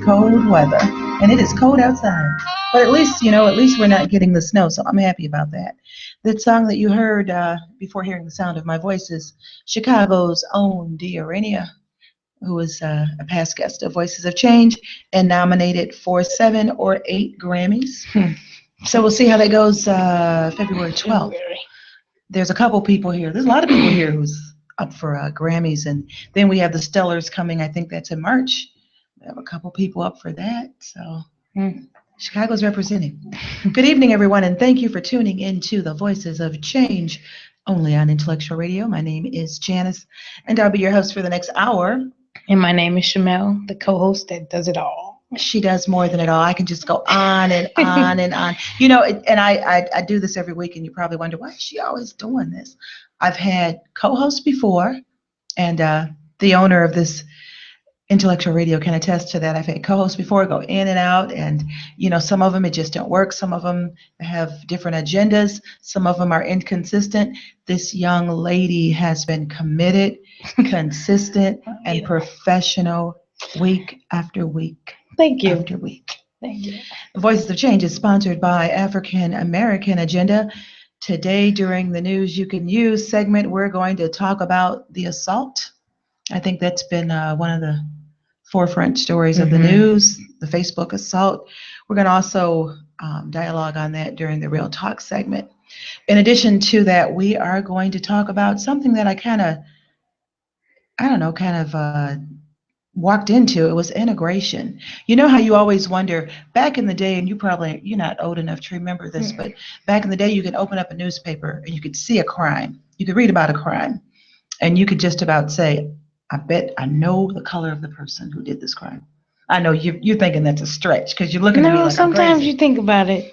cold weather, and it is cold outside. But at least we're not getting the snow, so I'm happy about that. The song that you heard before hearing the sound of my voice is Chicago's own Diarrhea, who is a past guest of Voices of Change and nominated for 7 or 8 Grammys. So we'll see how that goes February 12th. There's a couple people here. There's a lot of people here who's up for Grammys, and then we have the Stellars coming. I think that's in March. We have a couple people up for that. So Chicago's representing. Good evening, everyone, and thank you for tuning in to the Voices of Change, only on Intellectual Radio. My name is Janice, and I'll be your host for the next hour. And my name is Shamel, the co-host that does it all. She does more than it all. I can just go on and on and on. You know, and I do this every week, and you probably wonder, why is she always doing this? I've had co-hosts before, and the owner of this Intellectual Radio can attest to that. I've had co-hosts before go in and out, and some of them it just don't work. Some of them have different agendas. Some of them are inconsistent. This young lady has been committed, consistent, and professional week after week. Thank you. After week. Thank you. The Voices of Change is sponsored by African American Agenda. Today, during the News You Can Use segment, we're going to talk about the assault. I think that's been one of the forefront stories of the news, the Facebook assault. We're going to also dialogue on that during the Real Talk segment. In addition to that, we are going to talk about something that I kind of walked into. It was integration. You know how you always wonder, back in the day, and you're not old enough to remember this, but back in the day, you could open up a newspaper and you could see a crime. You could read about a crime, and you could just about say, I bet I know the color of the person who did this crime. I know you're thinking that's a stretch because you're looking at me like sometimes crazy. You think about it,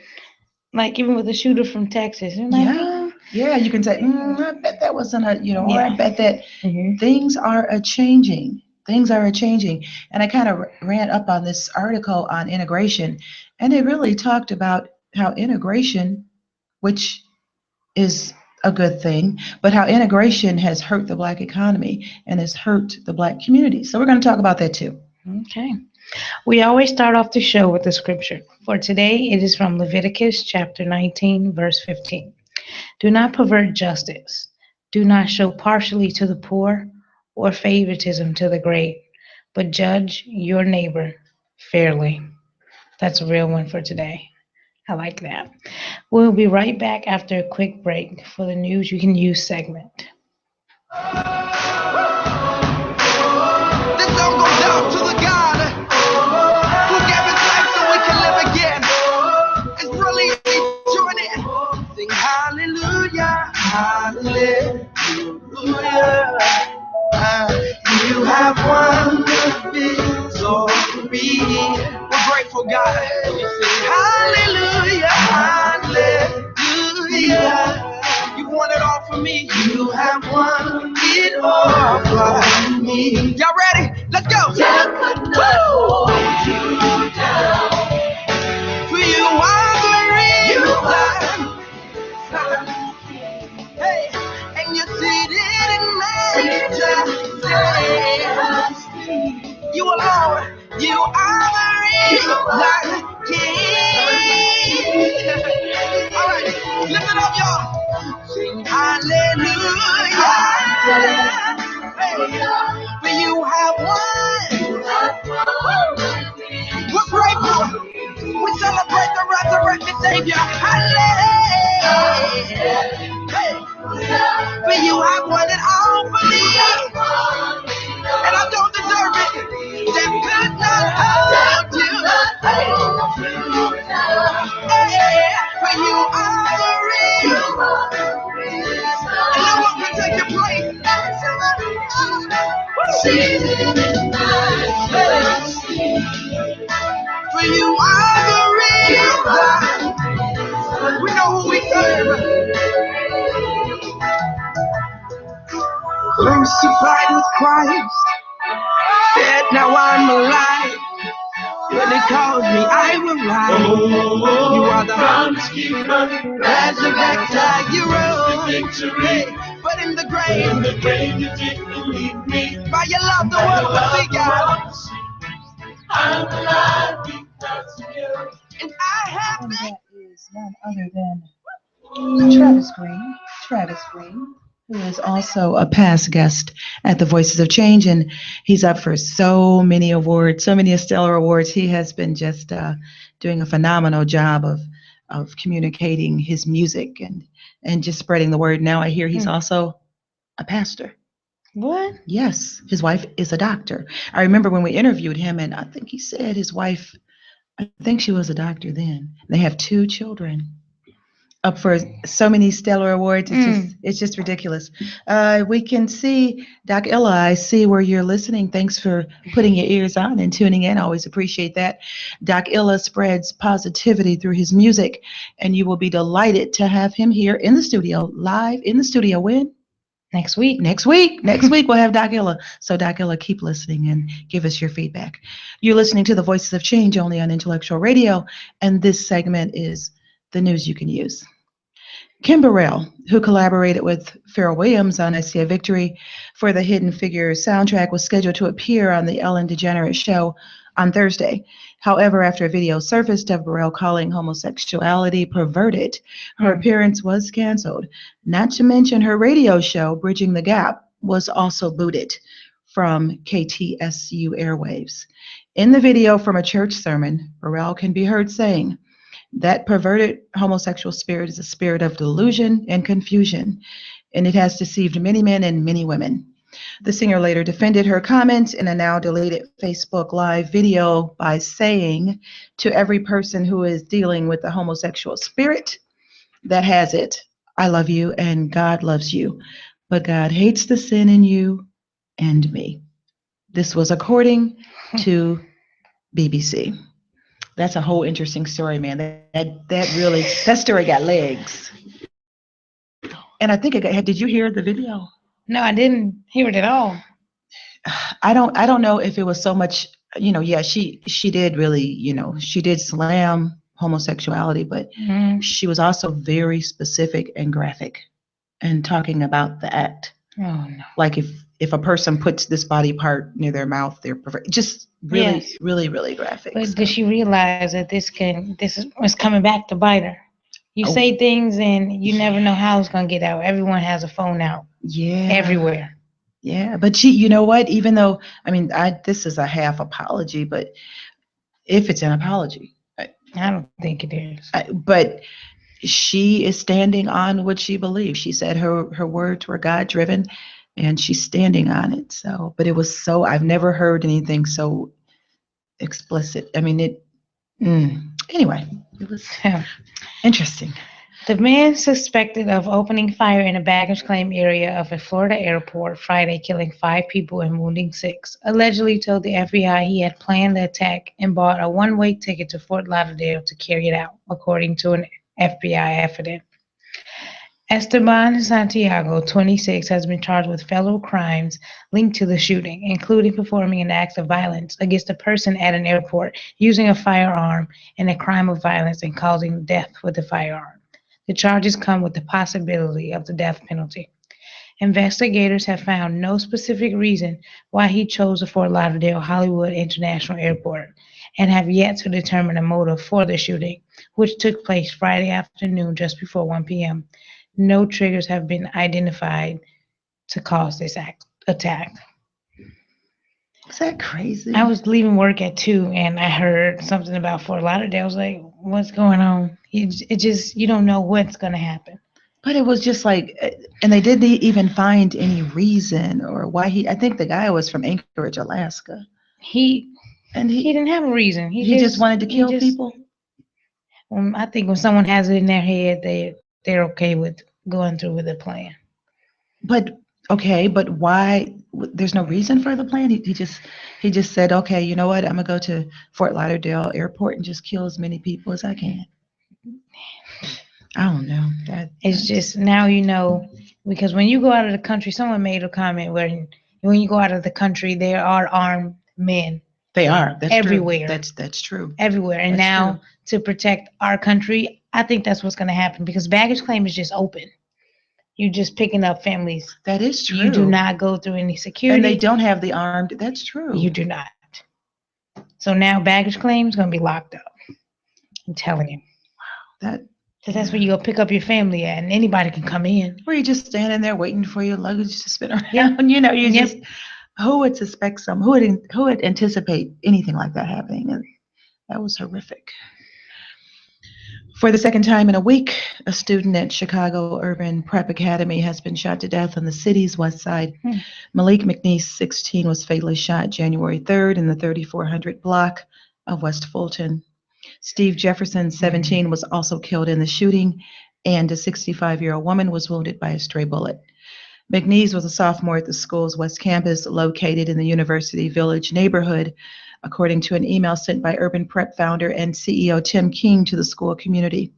like even with the shooter from Texas. You're like, yeah, you can say, I bet that wasn't or I bet that things are a-changing. Things are a-changing. And I kind of ran up on this article on integration, and it really talked about how integration, which is a good thing, but how integration has hurt the Black economy and has hurt the Black community. So we're going to talk about that too. Okay. We always start off the show with the scripture. For today, it is from Leviticus chapter 19, verse 15. Do not pervert justice. Do not show partially to the poor or favoritism to the great, but judge your neighbor fairly. That's a real one for today. I like that. We'll be right back after a quick break for the News You Can Use segment. This song goes out to the God who gave his life so we can live again. It's really easy to join in. Sing hallelujah, hallelujah. You have won the victory. We're grateful, God. Hallelujah, hallelujah. You won it all for me. You have won it all for me. Y'all ready? Let's go. Death could not hold you down. For you are the reason. Hey, and you're seated in majesty. You alone, you are the reason, King. All right, lift it up, y'all. Sing hallelujah. Hey, for you have won. We're grateful. We celebrate the resurrected Savior. Hallelujah. Hey, for you have won it all for me. And I don't deserve it. That could not hold you. Hey, for you are the real. And no one can take your place. For you are the real God. We know who we serve. Crucified with Christ, dead, now I'm alive. When He calls me, I will rise. You are the promise keeper, resurrected, you rose victory. But in the grave you didn't leave me. By your love, the world will see God. I'm alive because of you. And I have And that is none other than Travis Green. Travis Green, who is also a past guest at the Voices of Change, and he's up for so many awards, so many stellar awards. He has been just doing a phenomenal job of communicating his music and just spreading the word. Now I hear he's also a pastor. What? Yes, his wife is a doctor. I remember when we interviewed him, and I think he said his wife, I think she was a doctor then. They have 2 children. Up for so many stellar awards. It's just ridiculous. We can see Doc Ella. I see where you're listening. Thanks for putting your ears on and tuning in. I always appreciate that. Doc Ella spreads positivity through his music, and you will be delighted to have him here in the studio, live in the studio. When? Next week. Next week we'll have Doc Ella. So Doc Ella, keep listening and give us your feedback. You're listening to the Voices of Change only on Intellectual Radio, and this segment is the news you can use. Kim Burrell, who collaborated with Pharrell Williams on I See a Victory for the Hidden Figures soundtrack, was scheduled to appear on the Ellen DeGeneres show on Thursday. However, after a video surfaced of Burrell calling homosexuality perverted, her appearance was canceled. Not to mention her radio show, Bridging the Gap, was also booted from KTSU airwaves. In the video from a church sermon, Burrell can be heard saying, "That perverted homosexual spirit is a spirit of delusion and confusion, and it has deceived many men and many women." The singer later defended her comments in a now deleted Facebook Live video by saying, "To every person who is dealing with the homosexual spirit that has it, I love you and God loves you, but God hates the sin in you and me." This was according to BBC. That's a whole interesting story, man. That story got legs. And I think did you hear the video? No, I didn't hear it at all. I don't know if it was so much, yeah, she did really, she did slam homosexuality, but she was also very specific and graphic and talking about the act. Oh no. Like if a person puts this body part near their mouth, they're just really, Yes. really, really graphic. But So. does she realize that this is coming back to bite her? You say things and you never know how it's gonna get out. Everyone has a phone out. Yeah. Everywhere. Yeah, but you know what? Even though, this is a half apology, but if it's an apology, I don't think it is. but she is standing on what she believes. She said her words were God driven, and she's standing on it. So, but it was I've never heard anything so explicit. Anyway, it was interesting. The man suspected of opening fire in a baggage claim area of a Florida airport Friday, killing 5 people and wounding 6, allegedly told the FBI he had planned the attack and bought a one-way ticket to Fort Lauderdale to carry it out, according to an FBI affidavit. Esteban Santiago, 26, has been charged with federal crimes linked to the shooting, including performing an act of violence against a person at an airport, using a firearm, and a crime of violence and causing death with a firearm. The charges come with the possibility of the death penalty. Investigators have found no specific reason why he chose the Fort Lauderdale Hollywood International Airport and have yet to determine a motive for the shooting, which took place Friday afternoon just before 1 p.m. No triggers have been identified to cause this attack. Is that crazy? I was leaving work at 2 and I heard something about Fort Lauderdale. I was like, what's going on? It just, you don't know what's going to happen. But it was just like, and they didn't even find any reason or why I think the guy was from Anchorage, Alaska. He didn't have a reason. He just wanted to kill people. I think when someone has it in their head, they're okay with going through with the plan. But why? There's no reason for the plan. He just said, okay, you know what? I'm gonna go to Fort Lauderdale Airport and just kill as many people as I can. I don't know. It's just now you know, because when you go out of the country, someone made a comment where when you go out of the country, there are armed men. They are. That's everywhere. True. That's true. Everywhere. And that's now true. To protect our country, I think that's what's going to happen because baggage claim is just open. You're just picking up families. That is true. You do not go through any security. And they don't have the armed. That's true. You do not. So now baggage claim is going to be locked up. I'm telling you. That. Because that's where you go pick up your family at, and anybody can come in. Where you just standing there waiting for your luggage to spin around. Yeah. You know, you just, who would suspect who would anticipate anything like that happening? And that was horrific. For the second time in a week, a student at Chicago Urban Prep Academy has been shot to death on the city's west side. Malik McNeese, 16, was fatally shot January 3rd in the 3400 block of West Fulton. Steve Jefferson, 17, was also killed in the shooting, and a 65-year-old woman was wounded by a stray bullet. McNeese was a sophomore at the school's West Campus, located in the University Village neighborhood, according to an email sent by Urban Prep founder and CEO Tim King to the school community.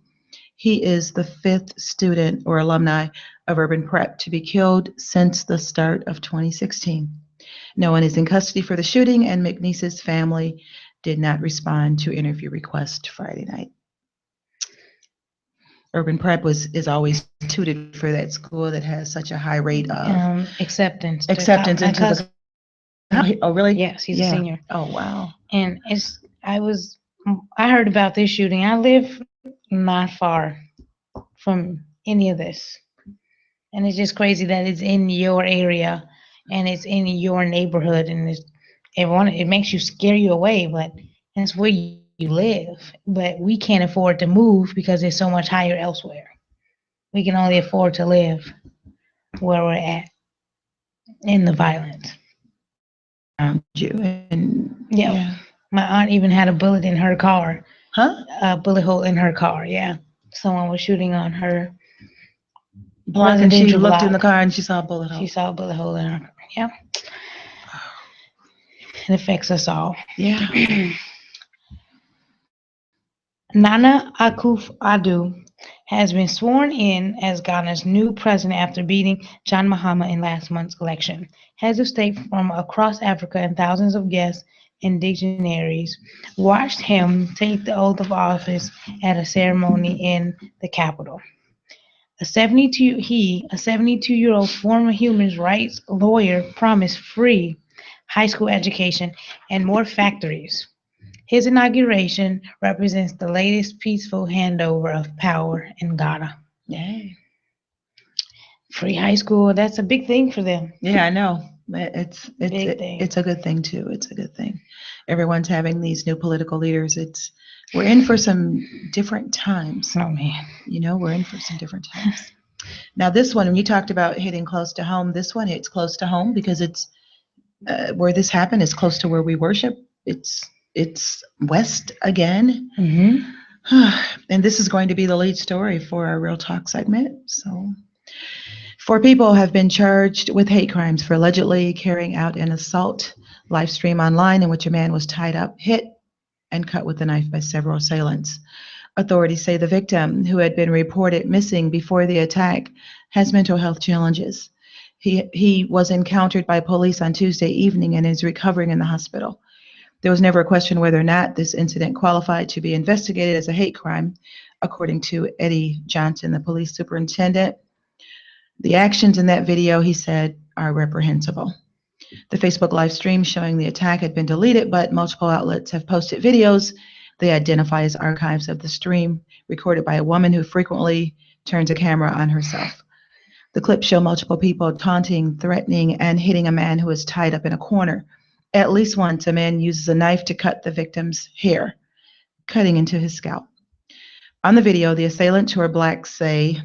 He is the 5th student or alumni of Urban Prep to be killed since the start of 2016. No one is in custody for the shooting, and McNeese's family did not respond to interview request Friday night. Urban Prep is always touted for that school that has such a high rate of acceptance into the. Oh, really? Yes, he's a senior. Oh, wow. And I heard about this shooting. I live not far from any of this, and it's just crazy that it's in your area and it's in your neighborhood, and it makes you scare you away, but that's where you live. But we can't afford to move because it's so much higher elsewhere. We can only afford to live where we're at in the violence. Around you, and my aunt even had a bullet in her car. Huh? A bullet hole in her car. Yeah, someone was shooting on her block, and she looked in the car and she saw a bullet hole. She saw a bullet hole in her car. Yeah. It affects us all. Yeah. Nana Akufo-Addo has been sworn in as Ghana's new president after beating John Mahama in last month's election. Heads of state from across Africa and thousands of guests and dignitaries watched him take the oath of office at a ceremony in the capital. A 72-year-old former human rights lawyer promised free high school education and more factories. His inauguration represents the latest peaceful handover of power in Ghana. Yay. Free high school, that's a big thing for them. Yeah, I know. It's a good thing too. It's a good thing. Everyone's having these new political leaders. We're in for some different times. Oh man. You know, we're in for some different times. Now this one, when you talked about hitting close to home, this one hits close to home because it's where this happened is close to where we worship. It's West again. Mm-hmm. And this is going to be the lead story for our Real Talk segment. So 4 people have been charged with hate crimes for allegedly carrying out an assault live stream online in which a man was tied up, hit, and cut with a knife by several assailants. Authorities say the victim, who had been reported missing before the attack, has mental health challenges. He was encountered by police on Tuesday evening and is recovering in the hospital. There was never a question whether or not this incident qualified to be investigated as a hate crime, according to Eddie Johnson, the police superintendent. The actions in that video, he said, are reprehensible. The Facebook live stream showing the attack had been deleted, but multiple outlets have posted videos they identify as archives of the stream, recorded by a woman who frequently turns a camera on herself. The clips show multiple people taunting, threatening, and hitting a man who is tied up in a corner. At least once, a man uses a knife to cut the victim's hair, cutting into his scalp. On the video, the assailants, who are black, say,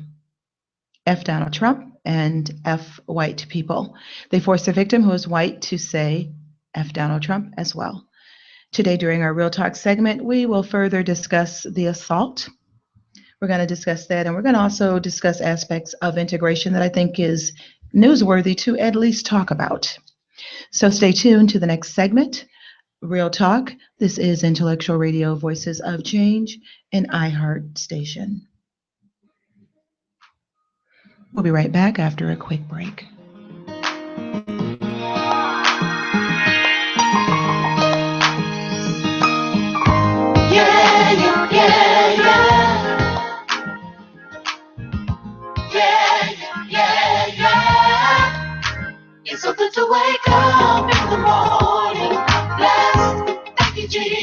F Donald Trump and F white people. They force the victim, who is white, to say F Donald Trump as well. Today, during our Real Talk segment, we will further discuss the assault. We're going to discuss that, and we're going to also discuss aspects of integration that I think is newsworthy to at least talk about. So stay tuned to the next segment, Real Talk. This is Intellectual Radio, Voices of Change, and iHeart Station. We'll be right back after a quick break. It's so good to wake up in the morning. Blessed, thank you, Jesus.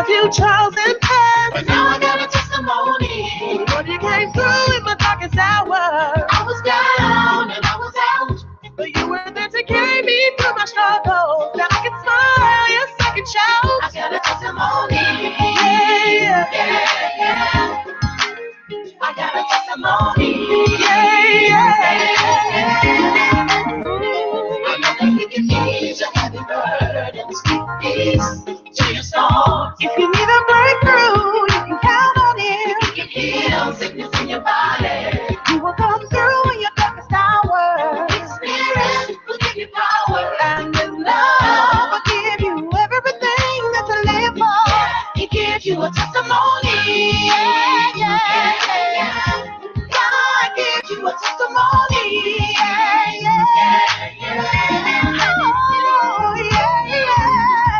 a few trials and tests, but now I got a testimony. Lord, you came through in my darkest hour. I was down and I was out, but you were there to carry me through my struggles. Now I can smile, yes, I can shout. I got a testimony. Yeah, yeah. I got a testimony. I know that we can ease your heavy burdens, peace to your storms. If you need a breakthrough, you can count on Him. He can heal sickness in your body. He will come through in your darkest hour. His Spirit will give you power, and His love will give you everything that to live for. He gives you a testimony. God gives you a testimony.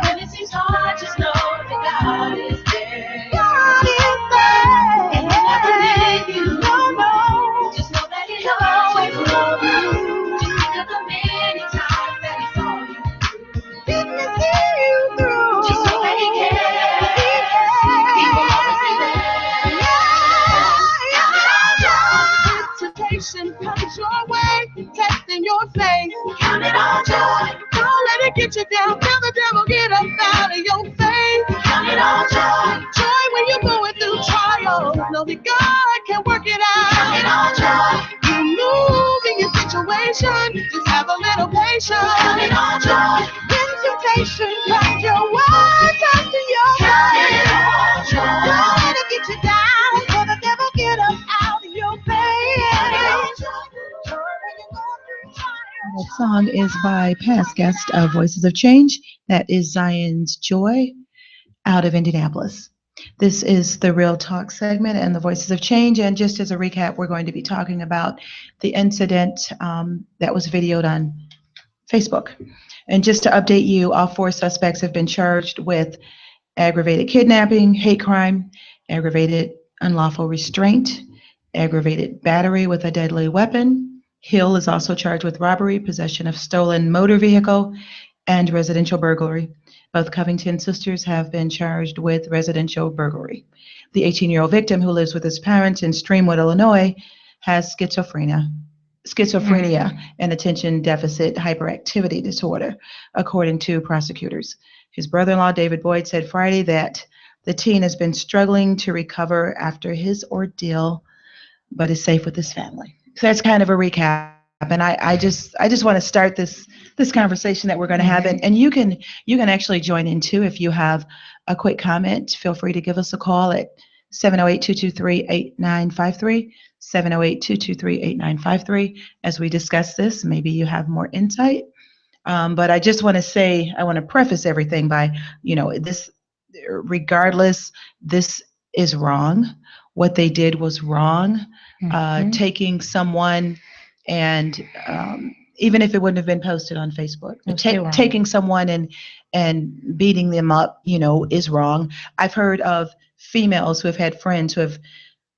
When it seems hard, just know that God is there. God is there. And He'll never leave you. No. Just know that He'll always love you. Just think of the many times that He saw you. Didn't He see you through? Just know that He cares. He will always be there. Temptation comes your way, testing your faith. Count it all joy. Don't let it get you down. Tell the devil get up out of your faith. Count it all joy. Joy when you're going through trials. Know that God can work it Count it out. all joy. You move in your situation. Just have a little patience. Count it all joy. When temptation comes your way, testing your Count faith. it all joy. Don't let it get you down. Tell the devil get up out of your faith. That song is by past guest of Voices of Change. That is Zion's Joy out of Indianapolis. This is the Real Talk segment and the Voices of Change. And just as a recap, we're going to be talking about the incident that was videoed on Facebook. And just to update you, all 4 suspects have been charged with aggravated kidnapping, hate crime, aggravated unlawful restraint, aggravated battery with a deadly weapon. Hill is also charged with robbery, possession of stolen motor vehicle, and residential burglary. Both Covington sisters have been charged with residential burglary. The 18-year-old victim, who lives with his parents in Streamwood, Illinois, has schizophrenia and attention deficit hyperactivity disorder, according to prosecutors. His brother-in-law, David Boyd, said Friday that the teen has been struggling to recover after his ordeal, but is safe with his family. So that's kind of a recap. And I just want to start this conversation that we're going to have. And you can actually join in too if you have a quick comment. Feel free to give us a call at 708-223-8953, 708-223-8953 as we discuss this. Maybe you have more insight. But I just want to say, I want to preface everything by, this, regardless, this is wrong. What they did was wrong. Taking someone and even if it wouldn't have been posted on Facebook, taking someone and beating them up, is wrong. I've heard of females who have had friends who have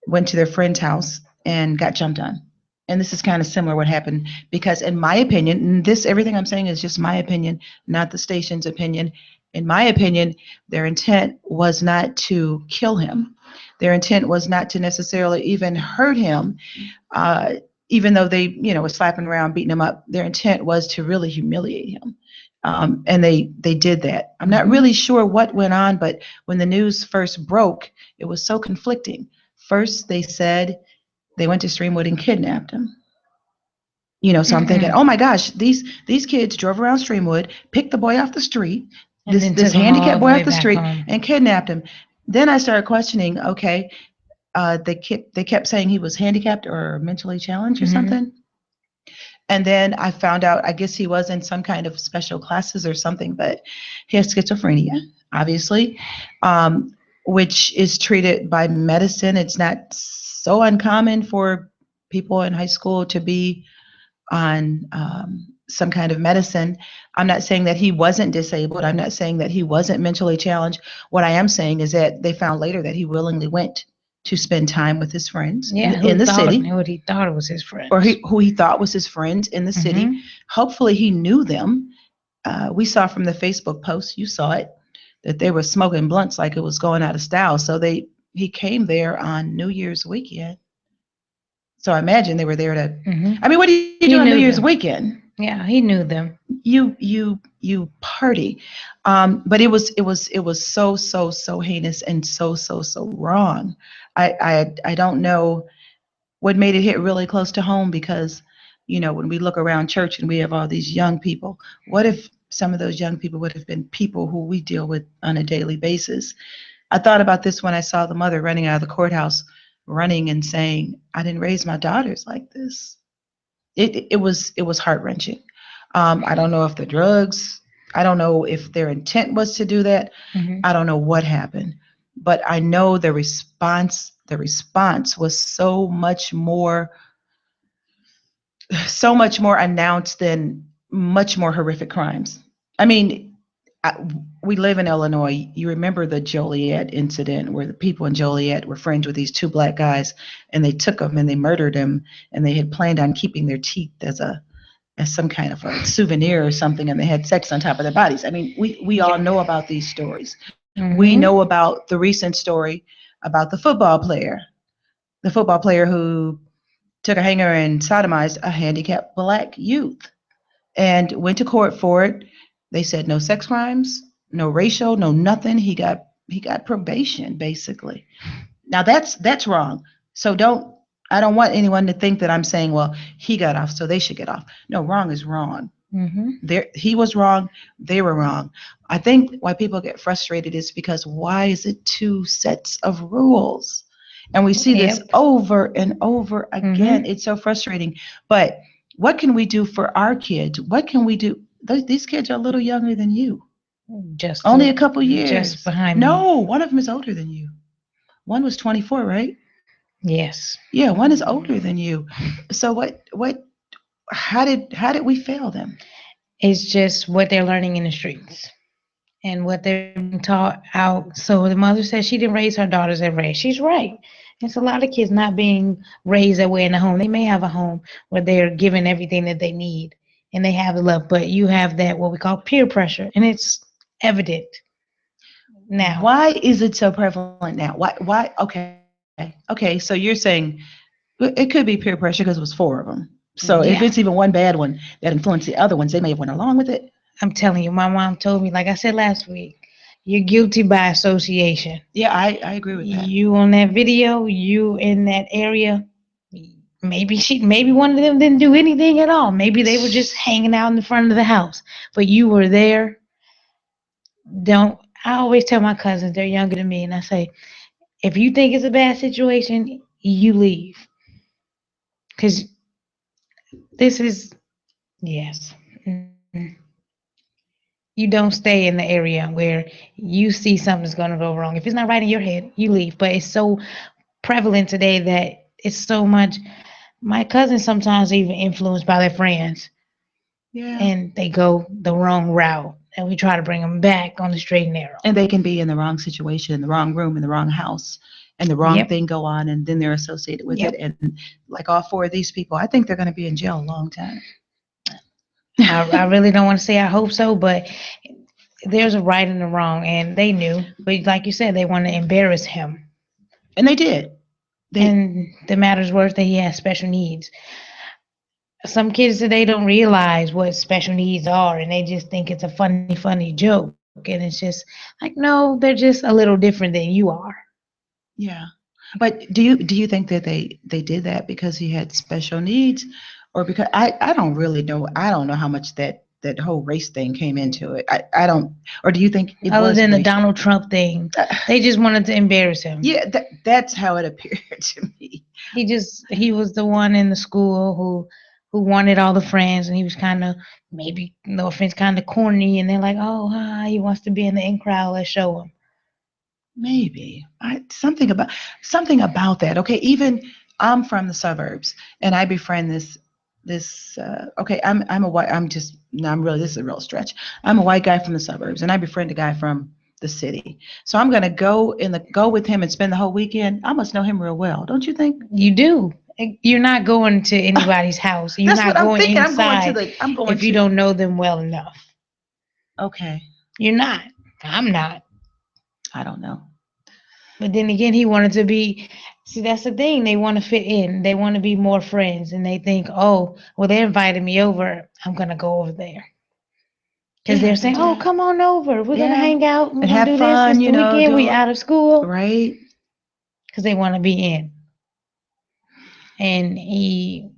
went to their friend's house and got jumped on. And this is kind of similar what happened, because in my opinion, and everything I'm saying is just my opinion, not the station's opinion. In my opinion, their intent was not to kill him. Their intent was not to necessarily even hurt him, even though they, were slapping around, beating him up. Their intent was to really humiliate him. And they did that. I'm not really sure what went on, but when the news first broke, it was so conflicting. First, they said they went to Streamwood and kidnapped him. So I'm thinking, oh my gosh, these kids drove around Streamwood, picked the boy off the street, this handicapped boy off the street, and kidnapped him. Then I started questioning, okay, they kept saying he was handicapped or mentally challenged or something. And then I found out, I guess he was in some kind of special classes or something, but he has schizophrenia, obviously, which is treated by medicine. It's not so uncommon for people in high school to be on some kind of medicine. I'm not saying that he wasn't disabled. I'm not saying that he wasn't mentally challenged. What I am saying is that they found later that he willingly went to spend time with his friends in the city. What he thought was his friends. Or who he thought was his friends in the city. Hopefully he knew them. We saw from the Facebook post, you saw it, that they were smoking blunts like it was going out of style. So he came there on New Year's weekend. So I imagine they were there to. Hmm. I mean, what do you do He on New knew Year's them. weekend? Yeah, he knew them. You party, but it was so heinous and so wrong. I don't know what made it hit really close to home because, when we look around church and we have all these young people, what if some of those young people would have been people who we deal with on a daily basis? I thought about this when I saw the mother running out of the courthouse, running and saying, "I didn't raise my daughters like this." It was heart-wrenching. I don't know if the drugs, I don't know if their intent was to do that. Hmm. I don't know what happened, but I know the response was so much more announced than much more horrific crimes. I mean, I, we live in Illinois. You remember the Joliet incident where the people in Joliet were friends with these two black guys, and they took them and they murdered them, and they had planned on keeping their teeth as some kind of a souvenir or something, and they had sex on top of their bodies. I mean, we all Yeah. know about these stories. We Hmm. know about the recent story about the football player who took a hanger and sodomized a handicapped black youth and went to court for it. They said no sex crimes, no racial, no nothing. He got probation basically. Now that's wrong. So I don't want anyone to think that I'm saying, well, he got off, so they should get off. No, wrong is wrong. Hmm. He was wrong, they were wrong. I think why people get frustrated is because why is it two sets of rules? And we see this Yep. over and over again. Hmm. It's so frustrating. But what can we do for our kids? What can we do? These kids are a little younger than you, Just only a to, couple just years. behind me. No, one of them is older than you. One was 24, right? Yes. Yeah, one is older than you. So how did we fail them? It's just what they're learning in the streets and what they're being taught out. So the mother says she didn't raise her daughters that way. She's right. It's a lot of kids not being raised that way in the home. They may have a home where they're given everything that they need and they have the love, but you have that what we call peer pressure, and it's evident now. Why is it so prevalent now? Why? Okay. So you're saying it could be peer pressure because it was four of them. So if it's Yeah. even one bad one that influenced the other ones, they may have went along with it. I'm telling you, my mom told me, like I said last week, you're guilty by association. Yeah, I agree with that. You on that video, you in that area. Maybe one of them didn't do anything at all. Maybe they were just hanging out in the front of the house, but you were there. Don't I always tell my cousins, they're younger than me, and I say, if you think it's a bad situation, you leave, because this is yes. Mm. You don't stay in the area where you see something's going to go wrong. If it's not right in your head, you leave. But it's so prevalent today that it's so much. My cousins sometimes even influenced by their friends, Yeah. and they go the wrong route, and we try to bring them back on the straight and narrow. And they can be in the wrong situation, in the wrong room, in the wrong house, and the wrong Yep. thing go on, and then they're associated with it. Yep. And like all four of these people, I think they're going to be in jail a long time. I really don't want to say I hope so, but there's a right and a wrong, and they knew. But like you said, they want to embarrass him. And they did. And the matters worse that he has special needs. Some kids today don't realize what special needs are, and they just think it's a funny joke. And it's just like, no, they're just a little different than you are. Yeah. But do you think that they did that because he had special needs, or because I don't really know. I don't know how much that whole race thing came into it. I don't. Or do you think it Other was than the racial? Donald Trump thing, Uh, they just wanted to embarrass him. yeah, that's how it appeared to me. He was the one in the school who wanted all the friends, and he was kind of, maybe no offense, kind of corny, and they're like, oh, he wants to be in the in crowd, let's show him. Maybe something about that. Okay, even I'm from the suburbs, and I befriend this. Okay, I'm a white. I'm just no. I'm really. This is a real stretch. I'm a white guy from the suburbs, and I befriend a guy from the city. So I'm gonna go with him and spend the whole weekend. I must know him real well, don't you think? You do. You're not going to anybody's house. You're That's what not I'm going thinking. I'm going to inside the. I'm going if you to. don't know them well enough. Okay. You're not. I'm not. I don't know. But then again, he wanted to be. See, that's the thing. They want to fit in. They want to be more friends, and they think, oh, well, they invited me over. I'm gonna go over there because Yeah, they're saying, oh, come on over. We're gonna yeah, hang out. We're and gonna have do this. fun. It's the You know, weekend. We do out of school right. because they want to be in. And he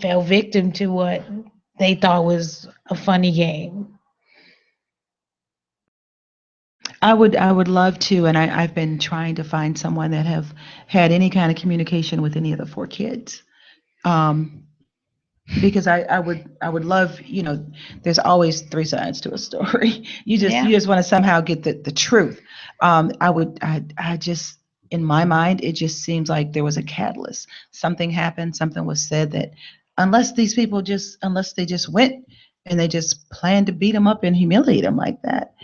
fell victim to what they thought was a funny game. I would love to, and I've been trying to find someone that have had any kind of communication with any of the four kids. Um, because I would love, there's always three sides to a story. You Yeah. just want to somehow get the truth. I just, in my mind, it just seems like there was a catalyst. Something happened, something was said that unless they just went and they just planned to beat them up and humiliate them like that.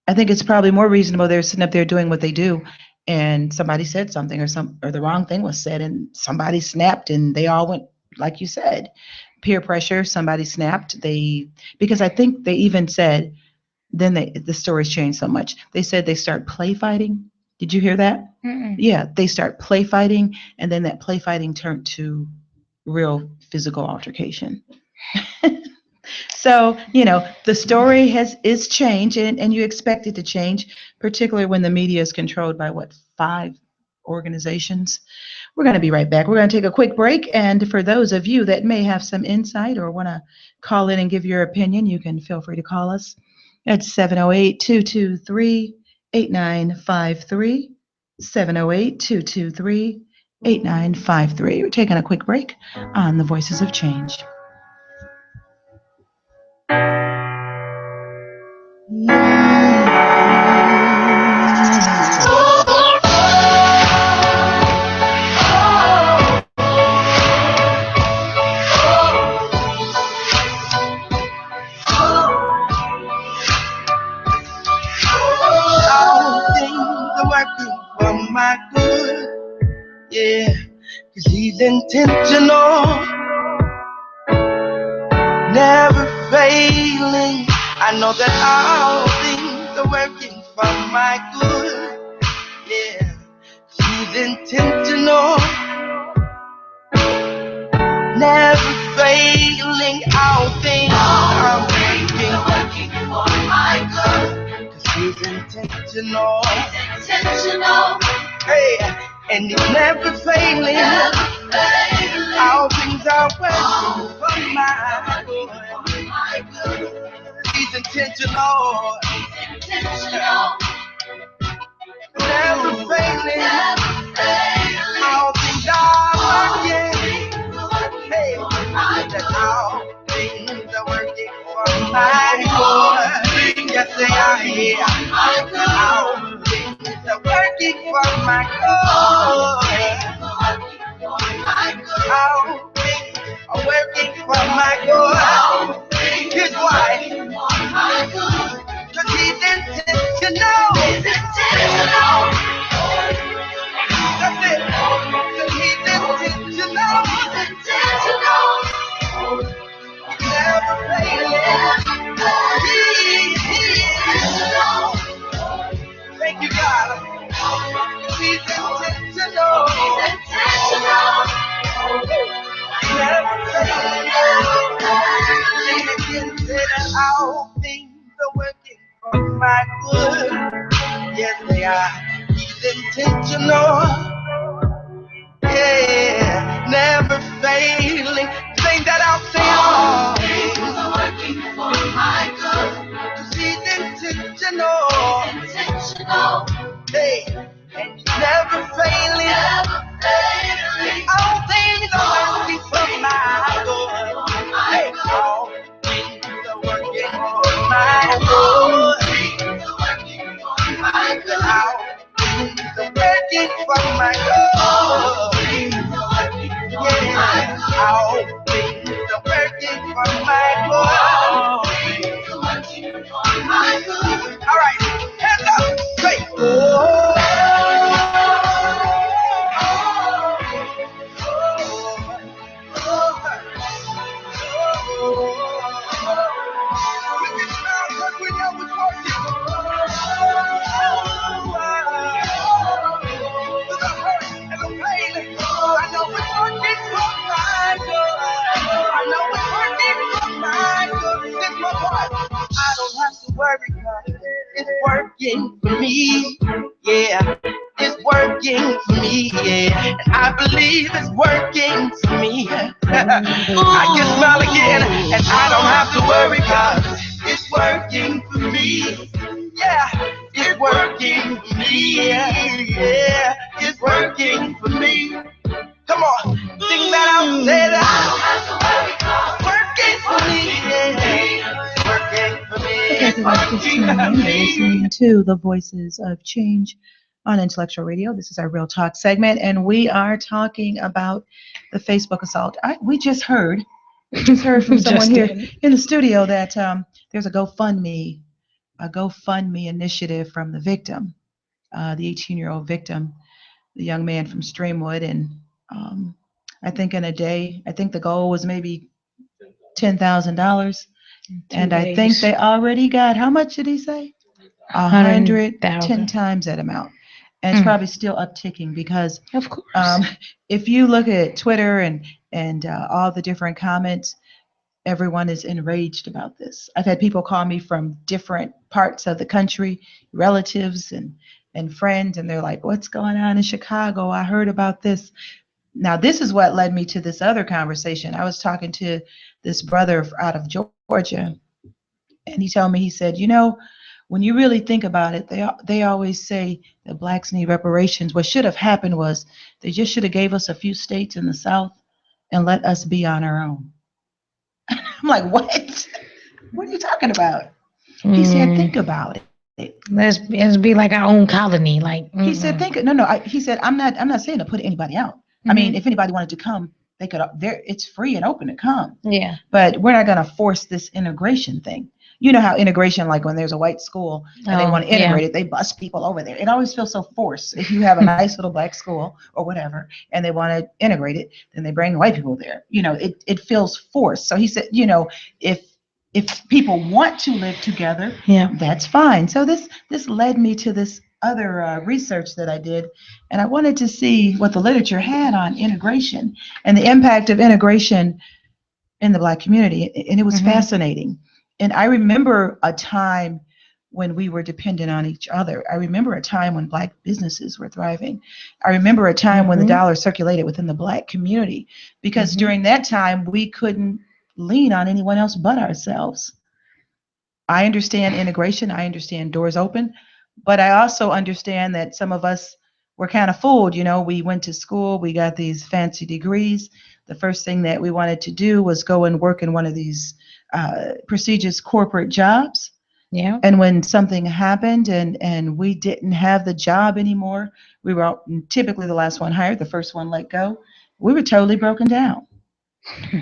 I think it's probably more reasonable they're sitting up there doing what they do, and somebody said something, or the wrong thing was said, and somebody snapped, and they all went, like you said, peer pressure. Somebody snapped. Because I think they even said, then the stories changed so much. They said they start play fighting. Did you hear that? Mm-mm. Yeah, they start play fighting, and then that play fighting turned to real physical altercation. So, the story is changed, and you expect it to change, particularly when the media is controlled by what, five organizations. We're going to be right back. We're going to take a quick break, and for those of you that may have some insight or want to call in and give your opinion, you can feel free to call us at 708-223-8953, 708-223-8953. We're taking a quick break on the Voices of Change. All things are working for my good, yeah, 'cause he's intentional, never failing. I know that all things are working for my good, yeah, 'cause he's intentional, never failing. All things are working for my good, 'cause he's intentional. Hey, and he's never failing. All things are working for my good. He's intentional. Never failing. All things are working. Hey, that all things are working for my good. Yes, they are. Yeah. All things are working for my good. All things are working for my good. Here's why. 'Cause he's intentional. That's it. 'Cause he's intentional. Never failing. Thank you, God. He's intentional. Never failing. All things are working for my good. Yes, they are. He's intentional. Yeah, never failing. Sing that out, sing all things are working for my good. 'Cause he's intentional. Hey, and he's never failing. All things are working for my good. Hey, all things are working for my good. All things are working for my good. Yeah, all things are working for my good. All right, hands up, say, oh. It's working for me. Yeah, it's working for me. Yeah, and I believe it's working for me. I can smile again, and I don't have to worry 'cause it's working for me. Yeah, it's working for me. Yeah, it's working for me. Come on, sing that out, say that. Working for me, yeah. Working for Okay, me, so that's just tuning in. You're listening to the Voices of Change on Intellectual Radio. This is our Real Talk segment, and we are talking about the Facebook assault. We just heard from someone here in the studio that there's a GoFundMe initiative from the victim, the 18-year-old victim, the young man from Streamwood, and um, I think in a day, I think the goal was maybe $10,000, and I think they already got, how much did he say? 110 times that amount, and it's probably still upticking because, of course, if you look at Twitter and all the different comments, everyone is enraged about this. I've had people call me from different parts of the country, relatives and friends, and they're like, "What's going on in Chicago? I heard about this." Now, this is what led me to this other conversation. I was talking to this brother out of Georgia, and he told me, he said, when you really think about it, they always say that blacks need reparations. What should have happened was they just should have gave us a few states in the South and let us be on our own. I'm like, what? What are you talking about? He said, think about it. Let's be like our own colony. Like he said, he said, I'm not saying to put anybody out. I mean, if anybody wanted to come, they could. It's free and open to come. Yeah. But we're not going to force this integration thing. You know how integration, like when there's a white school and they want to integrate it, they bus people over there. It always feels so forced. If you have a nice little black school or whatever, and they want to integrate it, then they bring white people there. It feels forced. So he said, if people want to live together, that's fine. So this led me to this other research that I did, and I wanted to see what the literature had on integration and the impact of integration in the black community, and it was fascinating. And I remember a time when we were dependent on each other. I remember a time when black businesses were thriving. I remember a time when the dollar circulated within the black community, because during that time we couldn't lean on anyone else but ourselves. I understand integration. I understand doors open, but I also understand that some of us were kind of fooled. We went to school, we got these fancy degrees. The first thing that we wanted to do was go and work in one of these prestigious corporate jobs. Yeah. And when something happened and we didn't have the job anymore, we were typically the last one hired, the first one let go. We were totally broken down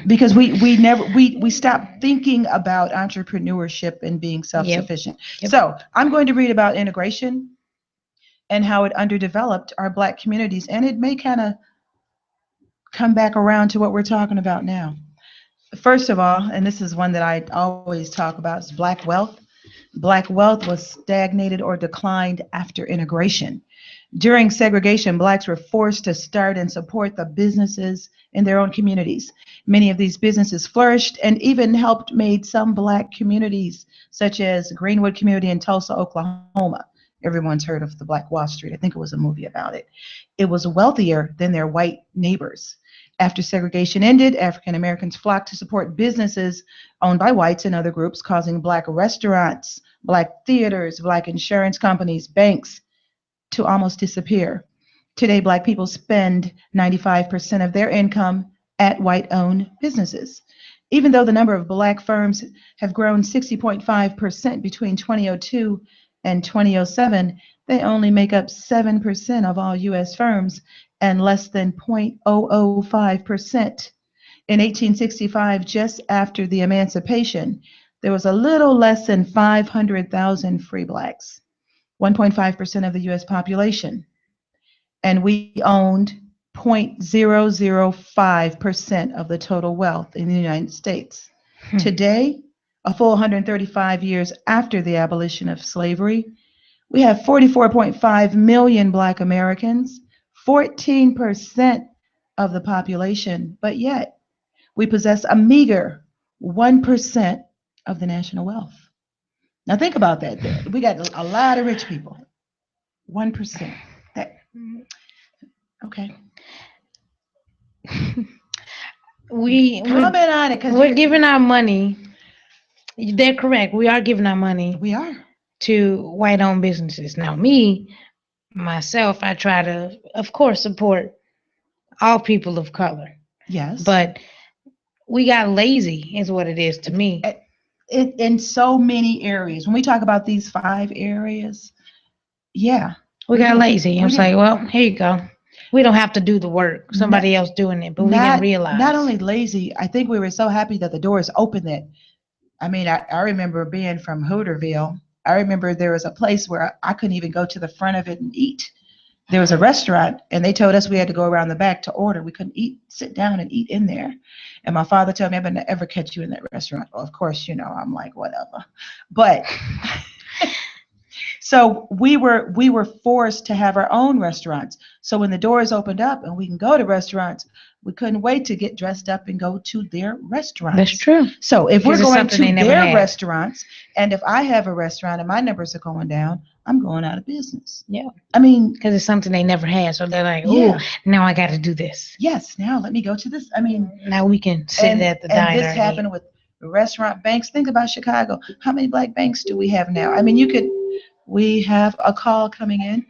because we stopped thinking about entrepreneurship and being self-sufficient. Yep. So I'm going to read about integration and how it underdeveloped our black communities, and it may kind of come back around to what we're talking about now. First of all, and this is one that I always talk about, is black wealth. Black wealth was stagnated or declined after integration. During segregation, blacks were forced to start and support the businesses in their own communities. Many of these businesses flourished and even helped made some black communities, such as Greenwood community in Tulsa, Oklahoma. Everyone's heard of the Black Wall Street. I think it was a movie about it. It was wealthier than their white neighbors. After segregation ended, African Americans flocked to support businesses owned by whites and other groups, causing black restaurants, black theaters, black insurance companies, banks to almost disappear. Today, black people spend 95% of their income at white-owned businesses. Even though the number of black firms have grown 60.5% between 2002 and 2007, they only make up 7% of all U.S. firms and less than 0.005%. In 1865, just after the emancipation, there was a little less than 500,000 free blacks, 1.5% of the U.S. population, and we owned 0.005% of the total wealth in the United States. Today, a full 135 years after the abolition of slavery, we have 44.5 million black Americans, 14% of the population, but yet we possess a meager 1% of the national wealth. Now think about that. We got a lot of rich people. 1%. Okay. We're Comment on it because giving our money. They're correct. We are giving our money we are. to white-owned businesses. Now, myself, I try to, of course, support all people of color. Yes. But we got lazy, is what it is to me. In so many areas. When we talk about these 5 areas, yeah. We got lazy. It's did. like, well, here you go. We don't have to do the work. Somebody else doing it, but we didn't realize. Not only lazy, I think we were so happy that the doors opened that. I mean, I remember being from Hooterville. I remember there was a place where I couldn't even go to the front of it and eat. There was a restaurant, and they told us we had to go around the back to order. We couldn't sit down and eat in there. And my father told me, I'm going to never catch you in that restaurant. Well, of course, I'm like, whatever. But so we were forced to have our own restaurants. So when the doors opened up and we can go to restaurants, we couldn't wait to get dressed up and go to their restaurants. That's true. So if we're going to their restaurants, and if I have a restaurant and my numbers are going down, I'm going out of business. Yeah. I mean, because it's something they never had. So they're like, oh, now I got to do this. Yes. Now let me go to this. I mean, now we can sit at the diner. And this happened with restaurant banks. Think about Chicago. How many black banks do we have now? I mean, we have a call coming in.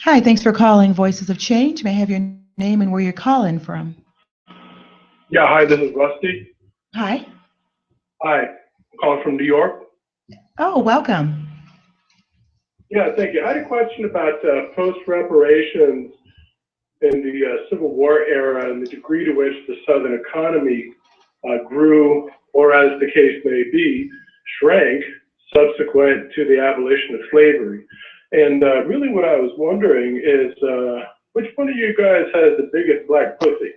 Hi, thanks for calling Voices of Change. May I have your name and where you're calling from? Yeah, hi, this is Rusty. Hi. Hi, I'm calling from New York. Oh, welcome. Yeah, thank you. I had a question about post-reparations in the Civil War era and the degree to which the Southern economy grew, or as the case may be, shrank subsequent to the abolition of slavery. And really what I was wondering is, which one of you guys has the biggest black pussy?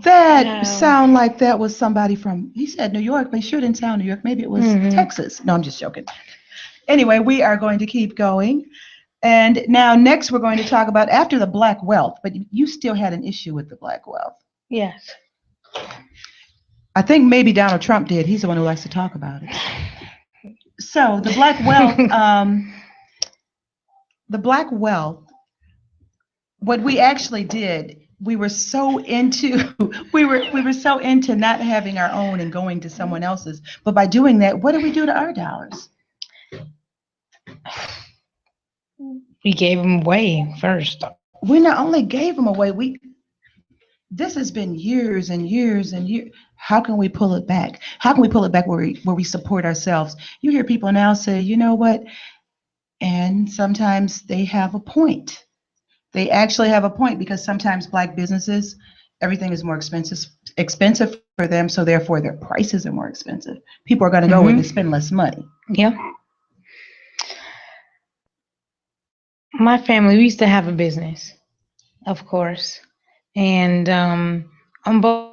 That sound like that was somebody from, he said New York, but he sure didn't sound New York. Maybe it was Texas. No, I'm just joking. Anyway, we are going to keep going. And now next we're going to talk about after the black wealth, but you still had an issue with the black wealth. Yes. I think maybe Donald Trump did. He's the one who likes to talk about it. So the black wealth, what we actually did, we were so into not having our own and going to someone else's. But by doing that, what did we do to our dollars? We gave them away first. We not only gave them away, this has been years and years and years. How can we pull it back? How can we pull it back where we support ourselves? You hear people now say, you know what? And sometimes they have a point. They actually have a point because sometimes black businesses, everything is more expensive for them, so therefore their prices are more expensive. People are going to go where they spend less money. Yeah. My family, we used to have a business, of course. And on both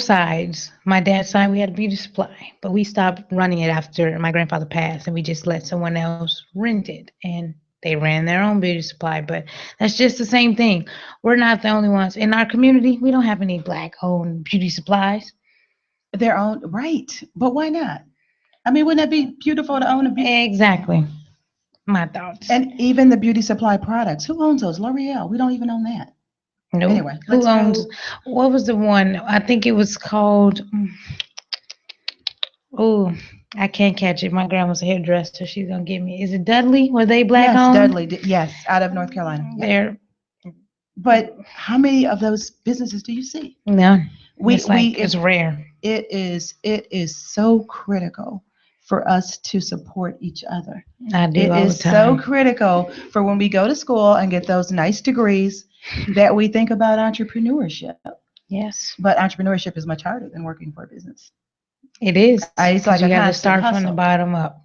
sides, my dad's side, we had a beauty supply, but we stopped running it after my grandfather passed, and we just let someone else rent it. And they ran their own beauty supply, but that's just the same thing. We're not the only ones. In our community, we don't have any black-owned beauty supplies. Their own, right. But why not? I mean, wouldn't that be beautiful to own a beauty? Exactly. My thoughts. And even the beauty supply products. Who owns those? L'Oreal. We don't even own that. No. Nope. Anyway, who owns? What was the one? I think it was called. Oh, I can't catch it. My grandma's a hairdresser. She's gonna give me. Is it Dudley? Were they black owned? Yes, Dudley. Yes, out of North Carolina. There. But how many of those businesses do you see? None. It's rare. It is so critical for us to support each other. I do. It all is the time. so critical for when we go to school and get those nice degrees that we think about entrepreneurship. Yes. But entrepreneurship is much harder than working for a business. It is. It's like you got to start from the bottom up.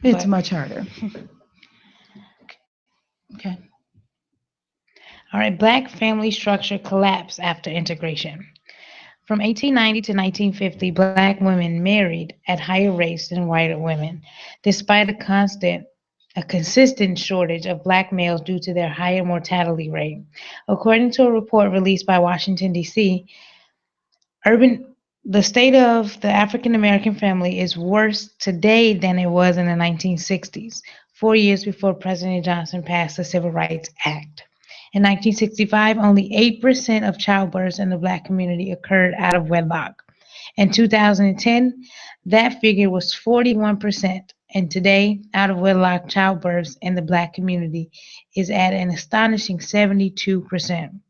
It's much harder. Okay. All right. Black family structure collapse after integration. From 1890 to 1950, black women married at higher rates than white women, despite a consistent shortage of black males due to their higher mortality rate. According to a report released by Washington, D.C., urban the state of the African American family is worse today than it was in the 1960s, 4 years before President Johnson passed the Civil Rights Act. In 1965, only 8% of childbirths in the black community occurred out of wedlock. In 2010, that figure was 41%, and today, out of wedlock childbirths in the black community is at an astonishing 72%.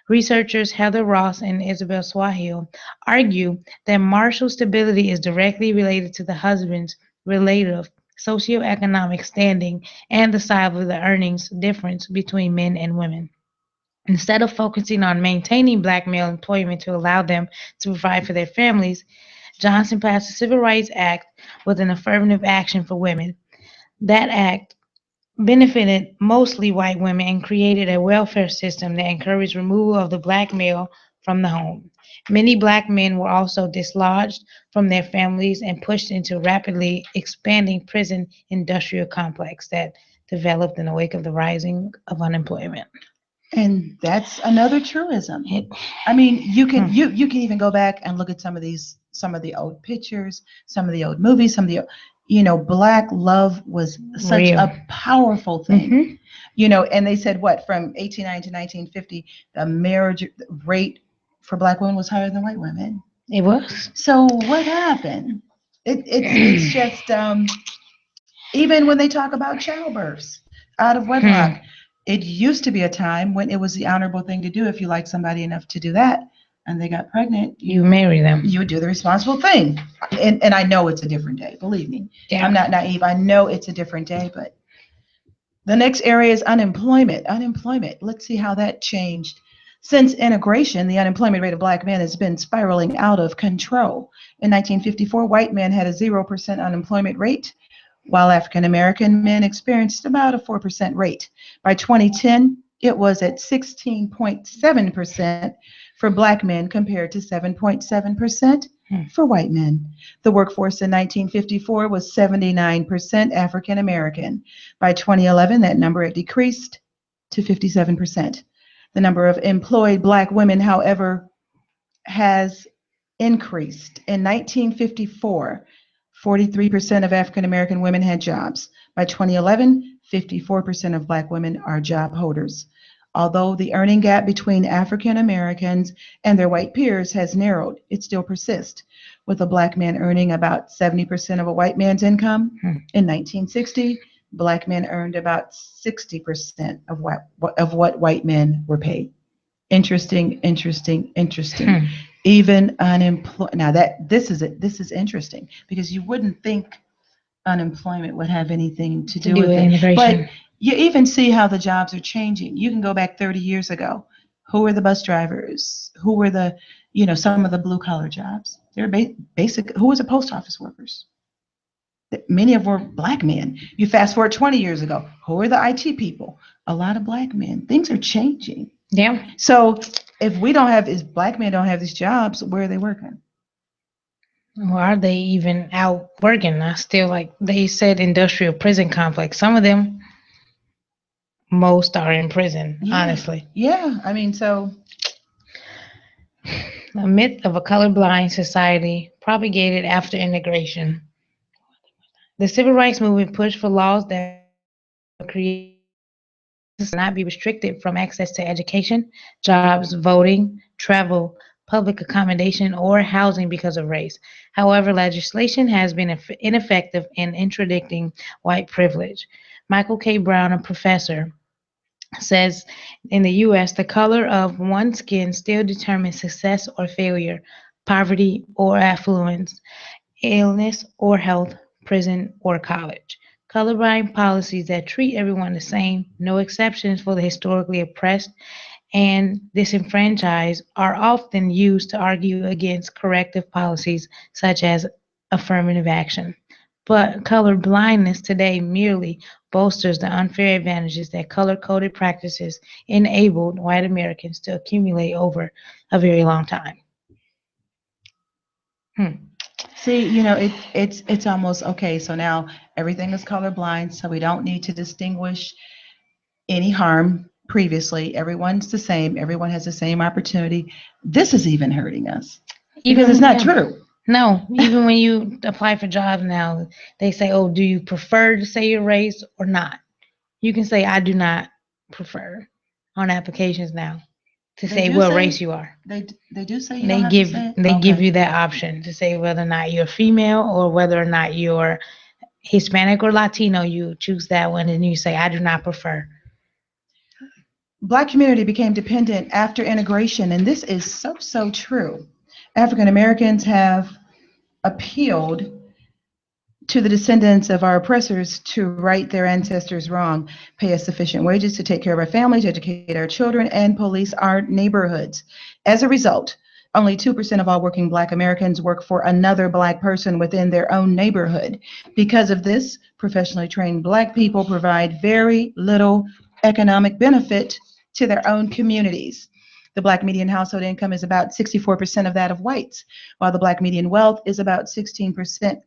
Researchers Heather Ross and Isabel Swahil argue that marital stability is directly related to the husband's relative socioeconomic standing and the size of the earnings difference between men and women. Instead of focusing on maintaining black male employment to allow them to provide for their families, Johnson passed the Civil Rights Act with an affirmative action for women. That act benefited mostly white women and created a welfare system that encouraged removal of the black male from the home. Many black men were also dislodged from their families and pushed into rapidly expanding prison industrial complex that developed in the wake of the rising of unemployment. And that's another truism. It, I mean, you can even go back and look at some of the old pictures, some of the old movies, some of the black love was such Real. a powerful thing. Mhm. And they said what from 1890 to 1950, the marriage rate for black women was higher than white women. It was. So what happened? It's just even when they talk about childbirths out of wedlock, it used to be a time when it was the honorable thing to do if you liked somebody enough to do that and they got pregnant. You marry them. You would do the responsible thing. And I know it's a different day, believe me. Yeah. I'm not naive. I know it's a different day, but the next area is unemployment. Unemployment. Let's see how that changed. Since integration, the unemployment rate of black men has been spiraling out of control. In 1954, white men had a 0% unemployment rate, while African American men experienced about a 4% rate. By 2010, it was at 16.7% for black men compared to 7.7% for white men. The workforce in 1954 was 79% African American. By 2011, that number had decreased to 57%. The number of employed black women, however, has increased. In 1954, 43% of African American women had jobs. By 2011, 54% of black women are job holders. Although the earning gap between African Americans and their white peers has narrowed, it still persists, with a black man earning about 70% of a white man's income. In 1960, black men earned about 60% of what white men were paid. Interesting. Even unemployed. Now this is interesting because you wouldn't think unemployment would have anything to do with it. Immigration. But you even see how the jobs are changing. You can go back 30 years ago. Who were the bus drivers? Who were the, some of the blue collar jobs? They're basic. Who was the post office workers? Many of them were black men. You fast forward 20 years ago. Who are the IT people? A lot of black men. Things are changing. Yeah. So if black men don't have these jobs, where are they working? Or are they even out working? I still like they said industrial prison complex. Some of them, most are in prison, honestly. Yeah. I mean, so A myth of a colorblind society propagated after integration. The civil rights movement pushed for laws that would create not be restricted from access to education, jobs, voting, travel, public accommodation, or housing because of race. However, legislation has been ineffective in interdicting white privilege. Michael K. Brown, a professor, says in the U.S., the color of one's skin still determines success or failure, poverty or affluence, illness or health, prison or college. Colorblind policies that treat everyone the same, no exceptions for the historically oppressed and disenfranchised, are often used to argue against corrective policies such as affirmative action. But color blindness today merely bolsters the unfair advantages that color coded practices enabled white Americans to accumulate over a very long time. Hmm. See, it's almost okay. So now everything is colorblind, so we don't need to distinguish any harm previously. Everyone's the same. Everyone has the same opportunity. This is even hurting us because it's Even not yeah. true. No, even when you apply for jobs now, they say, "Oh, do you prefer to say your race or not?" You can say, "I do not prefer" on applications now to They say do what race say you are. they do say you don't They have to give say it. they give Okay. you that option to say whether or not you're female or whether or not you're Hispanic or Latino. You choose that one, and you say, "I do not prefer." Black community became dependent after integration, and this is so true. African Americans have appealed to the descendants of our oppressors to right their ancestors wrong, pay us sufficient wages to take care of our families, educate our children, and police our neighborhoods. As a result, only 2% of all working Black Americans work for another Black person within their own neighborhood. Because of this, professionally trained Black people provide very little economic benefit to their own communities. The Black median household income is about 64% of that of whites, while the Black median wealth is about 16%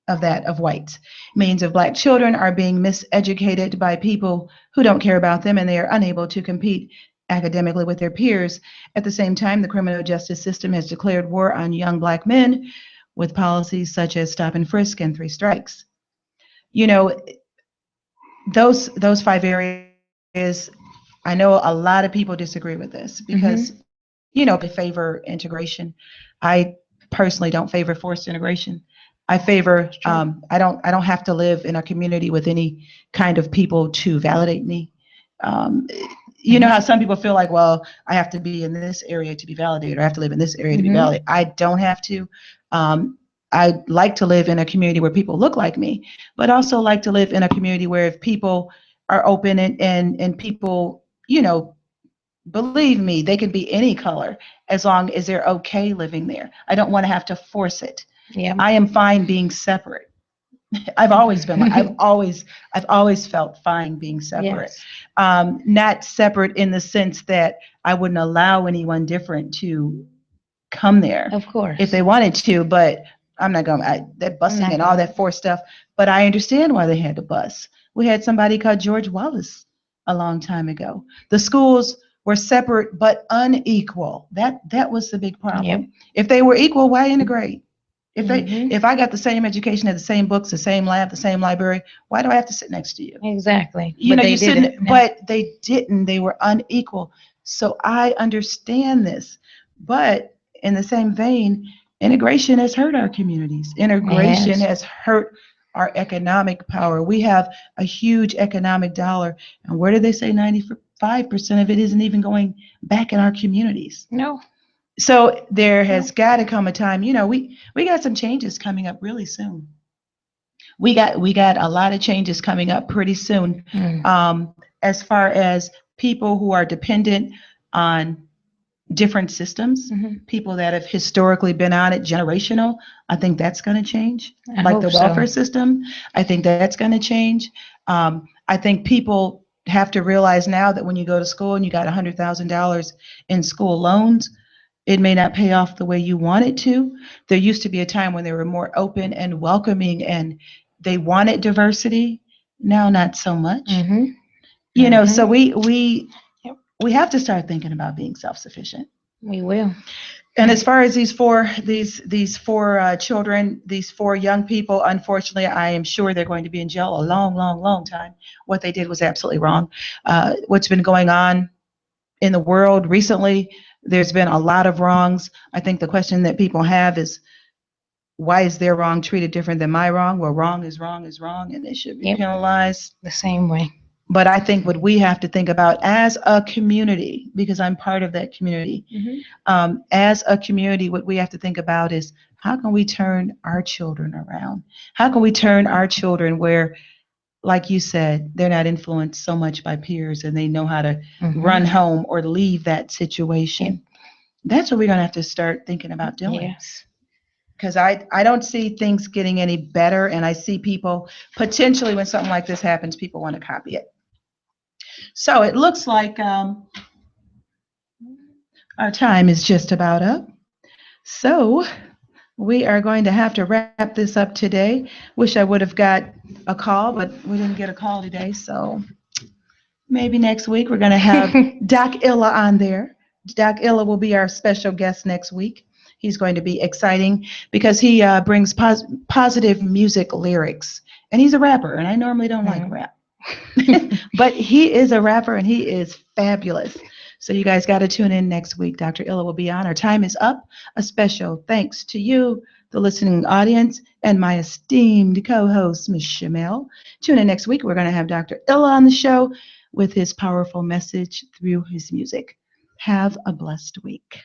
of that of whites. Millions of Black children are being miseducated by people who don't care about them, and they are unable to compete academically with their peers. At the same time, the criminal justice system has declared war on young Black men with policies such as stop and frisk and three strikes. You know, those five areas, I know a lot of people disagree with this because, Hmm. favor integration. I personally don't favor forced integration. I favor It's true. I don't have to live in a community with any kind of people to validate me. Um, you know Hmm. how some people feel like, well, I have to be in this area to be validated, or I have to live in this area to be Hmm. validated. I don't have to. Um, I like to live in a community where people look like me, but also like to live in a community where if people are open and people, believe me, they can be any color as long as they're okay living there. I don't want to have to force it. Yep. I am fine being separate. I've always been like I've always felt fine being separate. Yes. Not separate in the sense that I wouldn't allow anyone different to come there Of if course. they wanted to, but I'm not going that I'm busing not and all gonna. that forced stuff. But I understand why they had to bus. We had somebody called George Wallace a long time ago. The schools were separate but unequal. That was the big Yep. problem. If they were equal, why integrate? Hmm. If I got the same education, had the same books, the same lab, the same library, why do I have to sit next to you? Exactly. You But know, they you're didn't. sitting, No. but they didn't. They were unequal. So I understand this. But in the same vein, integration has hurt our communities. It Integration has. has hurt our economic power. We have a huge economic dollar. And where do they say 95% of it isn't even going back in our communities? No. So there No. has got to come a time, we got some changes coming up really soon. We got a lot of changes coming up pretty soon. Mm. As far as people who are dependent on different systems, Hmm. people that have historically been on it, generational, I think that's going to change. I Like hope the so. welfare system, I think that's going to change. I think people have to realize now that when you go to school and you got $100,000 in school loans, it may not pay off the way you want it to. There used to be a time when they were more open and welcoming and they wanted diversity. Now, not so much. Hmm. So Hmm. Yep. we have to start thinking about being self-sufficient. We will. And as far as these four children, these four young people, unfortunately, I am sure they're going to be in jail a long, long, long time. What they did was absolutely wrong. What's been going on in the world recently, there's been a lot of wrongs. I think the question that people have is, why is their wrong treated different than my wrong? Well, wrong is wrong, and it should be Yep. penalized. The same way. But I think what we have to think about as a community, because I'm part of that community, Hmm. as a community, what we have to think about is how can we turn our children around? How can we turn our children where, like you said, they're not influenced so much by peers and they know how to Hmm. run home or leave that Yep. situation? That's what we're going to have to start thinking about doing. Yes. Because I don't see things getting any better. And I see people potentially, when something like this happens, people want to copy it. So it looks like our time is just about up. So We are going to have to wrap this up today. Wish I would have got a call, but we didn't get a call today. So maybe next week we're going to have Doc Illa on there. Doc Illa will be our special guest next week. He's going to be exciting because he brings positive music lyrics. And he's a rapper, and I normally don't like rap. But he is a rapper, and he is fabulous. So you guys got to tune in next week. Dr. Illa will be on. Our time is up. A special thanks to you, the listening audience, and my esteemed co-host, Ms. Shamel. Tune in next week. We're going to have Dr. Illa on the show with his powerful message through his music. Have a blessed week.